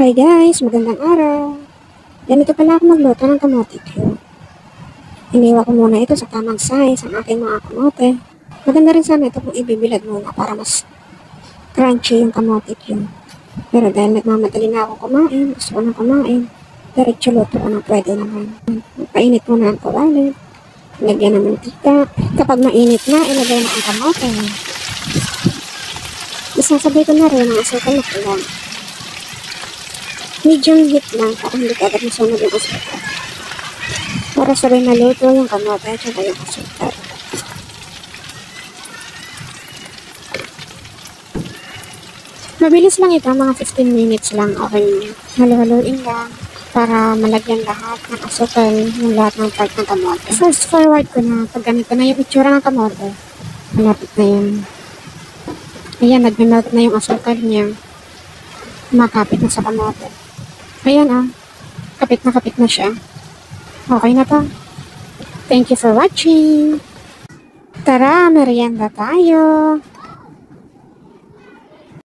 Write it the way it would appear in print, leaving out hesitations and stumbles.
Hi guys, magandang araw. Ganito pala ako magluto ng kamote Q. Iniwa ko muna ito sa tamang size ang aking mga kamote. Maganda rin sana ito kung ibibilad muna para mas crunchy yung kamote Q. Pero dahil nagmamadali na ako kumain, gusto ko na kumain, diretso luto ko na pwede naman. Painit muna ang kawali, lagyan ng mantika. Kapag mainit na, ilagay na ang kamote. Isasabay ko na rin ang asukal na kulang. Medium heat lang para hindi ka agad masunod yung asukal. Para sabay maluto yung kamote at saka yung asukal. Mabilis lang ito, mga 15 minutes lang. Okay, halo-haloin lang para malagyan lahat ng asukal, yung lahat ng part ng kamote. First forward ko na, pag ganito na yung itsura ng kamote, malapit na yun. Ayan, nag-melt na yung asukal niya. Makapit na sa kamote. Ayan kapit na siya. Okay na to. Thank you for watching. Tara, merienda tayo.